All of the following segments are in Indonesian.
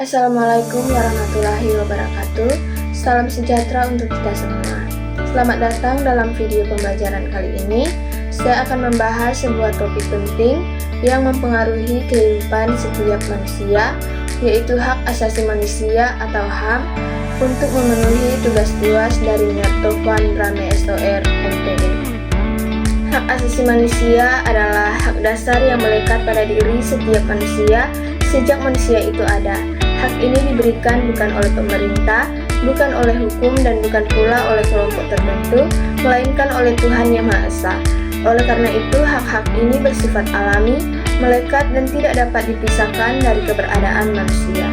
Assalamualaikum warahmatullahi wabarakatuh. Salam sejahtera untuk kita semua. Selamat datang dalam video pembelajaran kali ini. Saya akan membahas sebuah topik penting yang mempengaruhi kehidupan setiap manusia, yaitu hak asasi manusia atau HAM untuk memenuhi tugas tuas dari Nyartovan Rame SOR MTD. Hak asasi manusia adalah hak dasar yang melekat pada diri setiap manusia sejak manusia itu ada. Hak ini diberikan bukan oleh pemerintah, bukan oleh hukum, dan bukan pula oleh kelompok tertentu, melainkan oleh Tuhan Yang Maha Esa. Oleh karena itu, hak-hak ini bersifat alami, melekat, dan tidak dapat dipisahkan dari keberadaan manusia.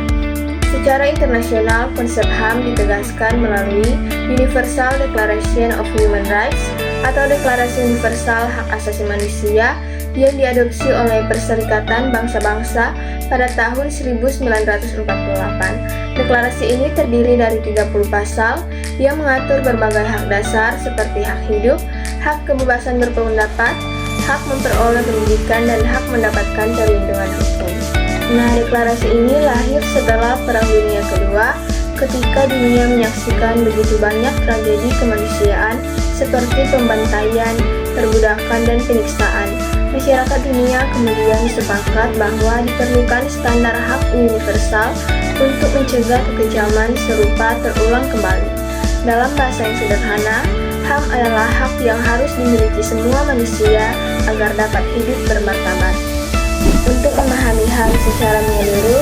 Secara internasional, konsep HAM ditegaskan melalui Universal Declaration of Human Rights atau Deklarasi Universal Hak Asasi Manusia yang diadopsi oleh Perserikatan Bangsa-Bangsa pada tahun 1948. Deklarasi ini terdiri dari 30 pasal yang mengatur berbagai hak dasar seperti hak hidup, hak kebebasan berpendapat, hak memperoleh pendidikan, dan hak mendapatkan perlindungan hukum. Nah, deklarasi ini lahir setelah Perang Dunia Kedua, ketika dunia menyaksikan begitu banyak tragedi kemanusiaan seperti pembantaian, perbudakan, dan penyiksaan. Masyarakat dunia kemudian sepakat bahwa diperlukan standar hak universal untuk mencegah kekejaman serupa terulang kembali. Dalam bahasa yang sederhana, HAM adalah hak yang harus dimiliki semua manusia agar dapat hidup bermartabat. Untuk memahami HAM secara menyeluruh,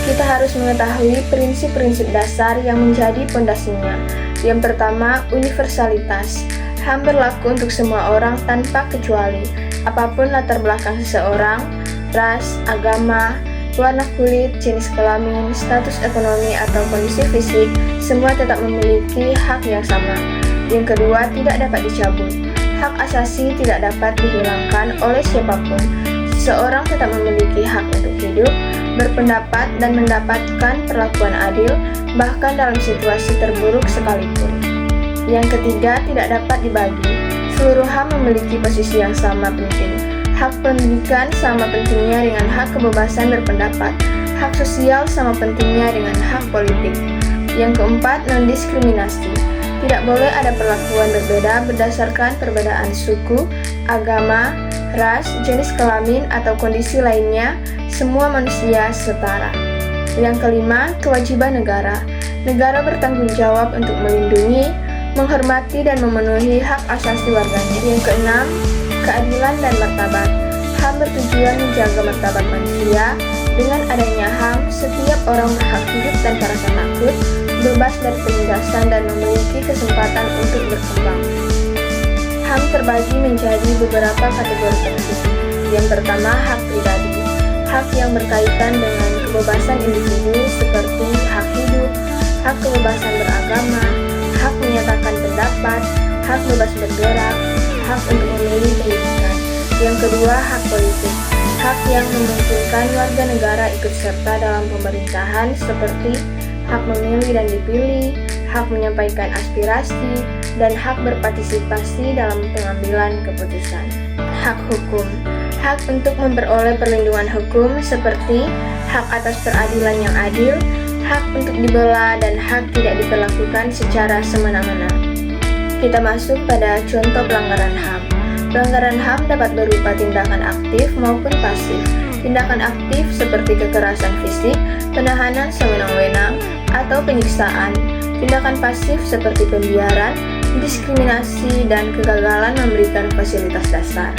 kita harus mengetahui prinsip-prinsip dasar yang menjadi pondasinya. Yang pertama, universalitas. HAM berlaku untuk semua orang tanpa kecuali. Apapun latar belakang seseorang, ras, agama, warna kulit, jenis kelamin, status ekonomi, atau kondisi fisik, semua tetap memiliki hak yang sama. Yang kedua, tidak dapat dicabut. Hak asasi tidak dapat dihilangkan oleh siapapun. Seseorang tetap memiliki hak untuk hidup, berpendapat, dan mendapatkan perlakuan adil, bahkan dalam situasi terburuk sekalipun. Yang ketiga, tidak dapat dibagi. Seluruh HAM memiliki posisi yang sama penting. Hak pendidikan sama pentingnya dengan hak kebebasan berpendapat. Hak sosial sama pentingnya dengan hak politik. Yang keempat, non-diskriminasi. Tidak boleh ada perlakuan berbeda berdasarkan perbedaan suku, agama, ras, jenis kelamin, atau kondisi lainnya. Semua manusia setara. Yang kelima, kewajiban negara. Negara bertanggung jawab untuk melindungi, menghormati, dan memenuhi hak asasi warganya. Yang keenam, keadilan dan martabat. HAM bertujuan menjaga martabat manusia. Dengan adanya HAM, setiap orang berhak hidup tanpa rasa takut, bebas dari penindasan, dan memiliki kesempatan untuk berkembang. HAM terbagi menjadi beberapa kategori penting. Yang pertama, hak pribadi. Hak yang berkaitan dengan kebebasan individu seperti hak hidup, hak kebebasan beragama, hak menyatakan pendapat, hak bebas bergerak, hak untuk memilih pendidikan. Yang kedua, hak politik. Hak yang memungkinkan warga negara ikut serta dalam pemerintahan seperti hak memilih dan dipilih, hak menyampaikan aspirasi, dan hak berpartisipasi dalam pengambilan keputusan. Hak hukum. Hak untuk memperoleh perlindungan hukum seperti hak atas peradilan yang adil, hak untuk dibela, dan hak tidak diperlakukan secara semena-mena. Kita masuk pada contoh pelanggaran HAM. Pelanggaran HAM dapat berupa tindakan aktif maupun pasif. Tindakan aktif seperti kekerasan fisik, penahanan sewenang-wenang, atau penyiksaan. Tindakan pasif seperti pembiaran, diskriminasi, dan kegagalan memberikan fasilitas dasar.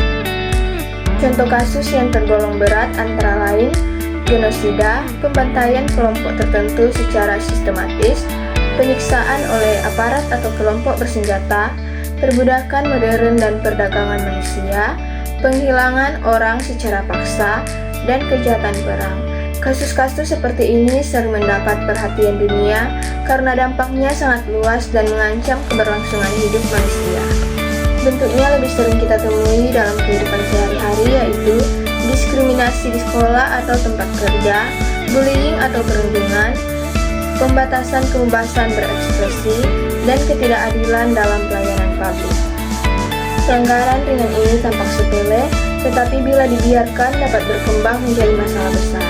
Contoh kasus yang tergolong berat antara lain genosida, pembantaian kelompok tertentu secara sistematis, penyiksaan oleh aparat atau kelompok bersenjata, perbudakan modern dan perdagangan manusia, penghilangan orang secara paksa, dan kejahatan perang. Kasus-kasus seperti ini sering mendapat perhatian dunia karena dampaknya sangat luas dan mengancam keberlangsungan hidup manusia. Bentuknya lebih sering kita temui dalam kehidupan sehari-hari, yaitu diskriminasi di sekolah atau tempat kerja, bullying atau perundungan, pembatasan kebebasan berekspresi, dan ketidakadilan dalam pelayanan publik. Pelanggaran ringan ini tampak sepele, tetapi bila dibiarkan dapat berkembang menjadi masalah besar.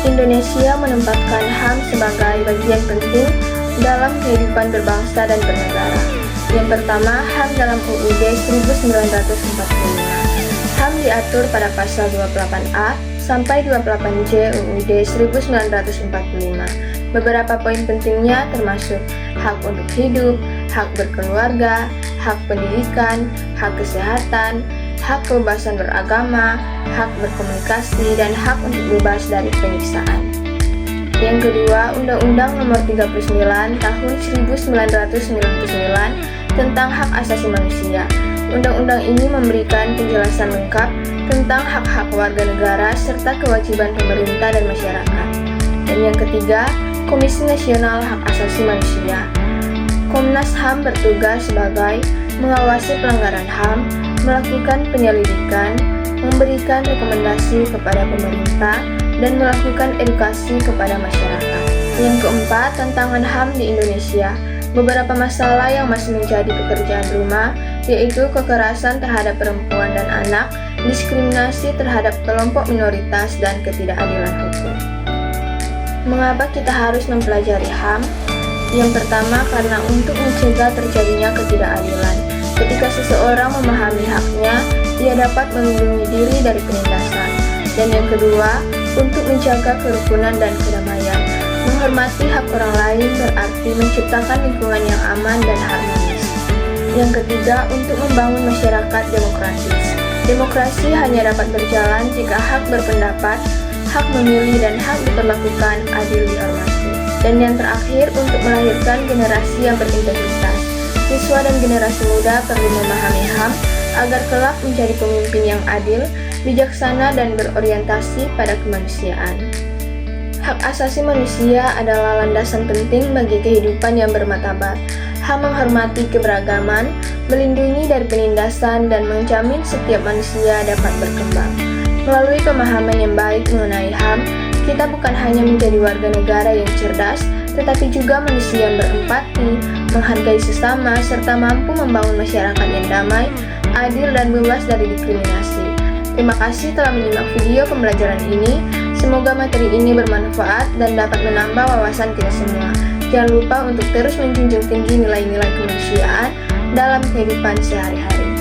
Indonesia menempatkan HAM sebagai bagian penting dalam kehidupan berbangsa dan bernegara. Yang pertama, HAM dalam UUD 1945. HAM diatur pada pasal 28A sampai 28J UUD 1945. Beberapa poin pentingnya termasuk hak untuk hidup, hak berkeluarga, hak pendidikan, hak kesehatan, hak kebebasan beragama, hak berkomunikasi, dan hak untuk bebas dari penyiksaan. Yang kedua, Undang-Undang Nomor 39 Tahun 1999 tentang Hak Asasi Manusia. Undang-undang ini memberikan penjelasan lengkap tentang hak-hak warga negara serta kewajiban pemerintah dan masyarakat. Dan yang ketiga, Komisi Nasional Hak Asasi Manusia. Komnas HAM bertugas sebagai mengawasi pelanggaran HAM, melakukan penyelidikan, memberikan rekomendasi kepada pemerintah, dan melakukan edukasi kepada masyarakat. Yang keempat, tantangan HAM di Indonesia. Beberapa masalah yang masih menjadi pekerjaan rumah, yaitu kekerasan terhadap perempuan dan anak, diskriminasi terhadap kelompok minoritas, dan ketidakadilan hukum. Mengapa kita harus mempelajari HAM? Yang pertama, karena untuk mencegah terjadinya ketidakadilan. Ketika seseorang memahami haknya, ia dapat melindungi diri dari penindasan. Dan yang kedua, untuk menjaga kerukunan dan kedamaian. Menghormati hak orang lain berarti menciptakan lingkungan yang aman dan harmonis. Yang ketiga, untuk membangun masyarakat demokratis. Demokrasi hanya dapat berjalan jika hak berpendapat, hak memilih, dan hak diperlakukan adil dihormati. Dan yang terakhir, untuk melahirkan generasi yang berintegritas. Siswa dan generasi muda perlu memahami HAM agar kelak menjadi pemimpin yang adil, bijaksana, dan berorientasi pada kemanusiaan. Hak asasi manusia adalah landasan penting bagi kehidupan yang bermartabat. HAM menghormati keberagaman, melindungi dari penindasan, dan menjamin setiap manusia dapat berkembang. Melalui pemahaman yang baik mengenai HAM, kita bukan hanya menjadi warga negara yang cerdas, tetapi juga manusia yang berempati, menghargai sesama, serta mampu membangun masyarakat yang damai, adil, dan bebas dari diskriminasi. Terima kasih telah menyimak video pembelajaran ini. Semoga materi ini bermanfaat dan dapat menambah wawasan kita semua. Jangan lupa untuk terus menjunjung tinggi nilai-nilai kemanusiaan dalam kehidupan sehari-hari.